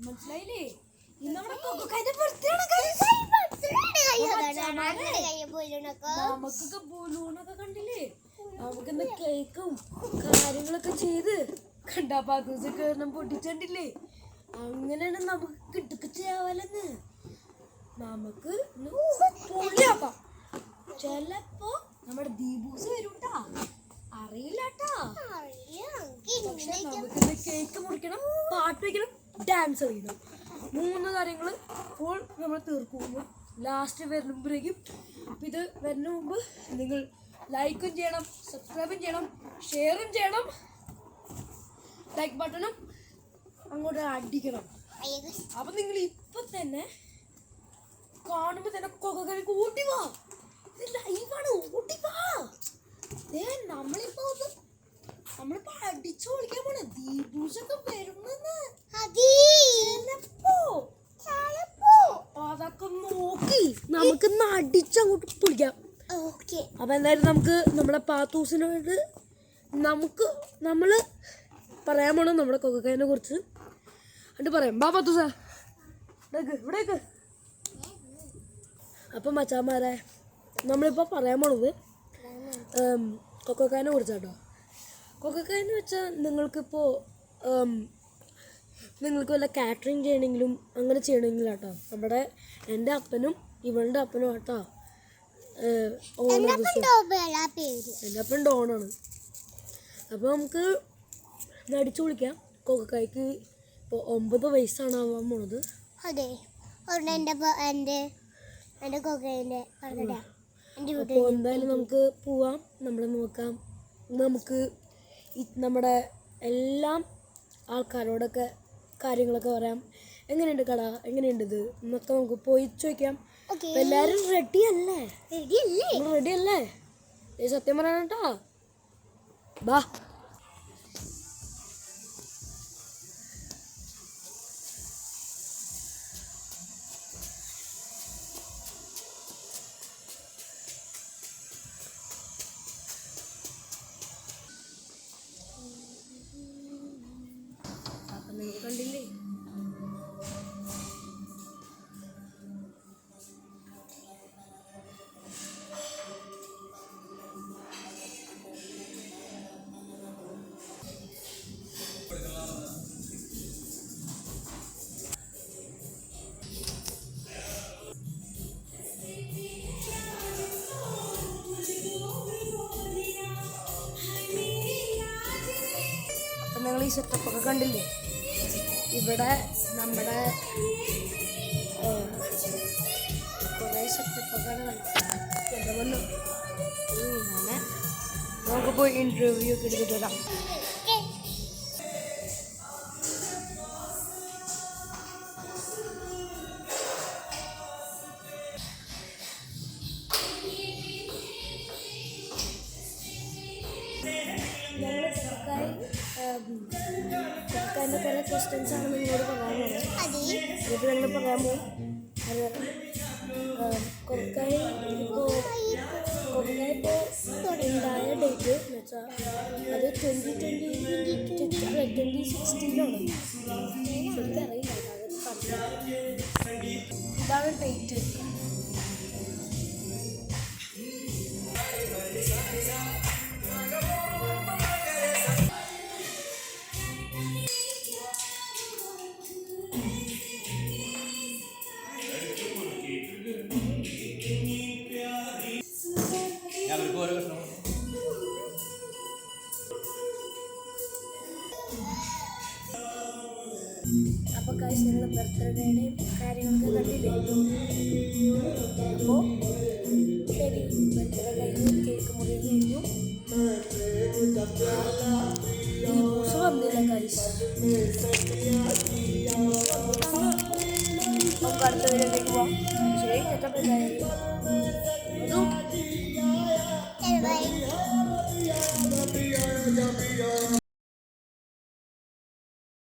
മനസ്സിലായില്ലേ? നമുക്കൊക്കെ ബലൂണൊക്കെ കണ്ടില്ലേ? നമുക്കിന്ന് കേക്കും കാര്യങ്ങളൊക്കെ ചെയ്ത് കണ്ടാ പാത്തൂസൊക്കെ പൊട്ടിച്ചണ്ടില്ലേ? അങ്ങനെയാണ് നമുക്ക് കിട്ടൊക്കെ ചെയ്യാവല്ലെന്ന്. നമുക്ക് പൊളിയാക്കാം. ചിലപ്പോ നമ്മുടെ ദീപൂസ് വരൂട്ടാ, അറിയില്ലാട്ടാ. പക്ഷെ നമുക്കിന്ന് കേക്ക് മുറിക്കണം, പാട്ട് വയ്ക്കണം, ഡാൻസ് കളിക്കണം. 3 കാര്യങ്ങൾ ഇപ്പോൾ നമ്മൾ തീർക്കുന്നു. ലാസ്റ്റ് വരുമ്പോഴേക്കും ഇത് വരുന്ന മുമ്പ് നിങ്ങൾ ലൈക്കും ചെയ്യണം, സബ്സ്ക്രൈബും ചെയ്യണം, ഷെയറും ചെയ്യണം. ലൈക്ക് ബട്ടണും അങ്ങോട്ട് അടിക്കണം. അപ്പൊ നിങ്ങൾ ഇപ്പൊ തന്നെ കാണുമ്പോ തന്നെ കൊക്കക്ക് ഓടി വാ. ഇത് ലൈവാണ്, ഓടി വാ. നമ്മളിപ്പോ അടിച്ചു പൊളിക്കാൻ പോണേ. ദീപൂസൊക്കെ വരുന്നെന്ന് അതൊക്കെ നോക്കി നമുക്ക് അടിച്ചങ്ങോട്ട് പൊളിക്കാം. അപ്പൊ എന്തായാലും നമുക്ക് നമ്മുടെ പാത്തൂസിനോട് നമ്മള് പറയാൻ പോണം നമ്മുടെ കൊക്കക്കായനെ കുറിച്ച്. എന്നിട്ട് പറയാം. ബാ പാത്തൂസ ഇവിടേക്ക്. അപ്പൊ മച്ചാന്മാരെ, നമ്മളിപ്പോ പറയാൻ പോണത് കൊക്കക്കായനെ കുറിച്ചാട്ടോ. കൊക്കക്കായെന്ന് വെച്ചാൽ നിങ്ങൾക്ക് വല്ല കാറ്ററിങ് ചെയ്യണമെങ്കിലും അങ്ങനെ ചെയ്യണമെങ്കിലും കേട്ടോ, എൻ്റെ അപ്പനും ഇവളുടെ അപ്പനും കേട്ടോ എൻ്റെ അപ്പൻ ഡോണാണ്. അപ്പോൾ നമുക്ക് അടിച്ചു വിളിക്കാം. കൊക്കക്കായ്ക്ക് ഇപ്പോൾ 9 വയസ്സാണ് ആവാൻ പോണത്. അപ്പോൾ എന്തായാലും നമുക്ക് പോവാം, നമ്മളെ നോക്കാം. നമുക്ക് നമ്മുടെ എല്ലാം ആൾക്കാരോടൊക്കെ കാര്യങ്ങളൊക്കെ പറയാം. എങ്ങനെയുണ്ട് കട, എങ്ങനെയുണ്ട് ഇത് എന്നൊക്കെ നമുക്ക് പോയി ചോദിക്കാം. എല്ലാവരും റെഡി അല്ലേ? സത്യം പറയണം കേട്ടോ. ബാ. കണ്ടില്ലേ? അപ്പം നിങ്ങൾ ഈ സെറ്റപ്പൊക്കെ കണ്ടില്ലേ? ഇവിടെ നമ്മുടെ കുറേ സെറ്റപ്പൊക്കെ കണ്ടു. നമുക്ക് പോയി ഇൻ്റർവ്യൂ ഒക്കെ എടുത്തിട്ട് വരാം. കൊക്കക്കായൻ്റെ കുറേ ക്വസ്റ്റ്യൻസ് ആണ് നിങ്ങളോട് പറയാനുള്ളത്. ഇത് ഞങ്ങൾ പറയാമോ? കൊക്കക്കായ ഇപ്പോൾ ഉണ്ടായ ഡേറ്റ് എന്ന് വെച്ചാൽ അത് 2016 എനിക്കറിയില്ല. ഇതാണ് ഡേറ്റ്. അപ്പോൾ ഗൈസ്, ഞങ്ങൾ ബർത്ത്ഡേയുടെയും കാര്യങ്ങളൊക്കെ കണ്ടില്ലേ? അപ്പോൾ ശരി, ബർത്ത്ഡേ കഴിഞ്ഞു, കേക്ക് മുറി കഴിഞ്ഞു. ദീപൂസ് വന്നില്ല ഗൈസ്. നമുക്ക് അടുത്ത വീഡിയോയിലേക്ക് പോവാം. ശരി,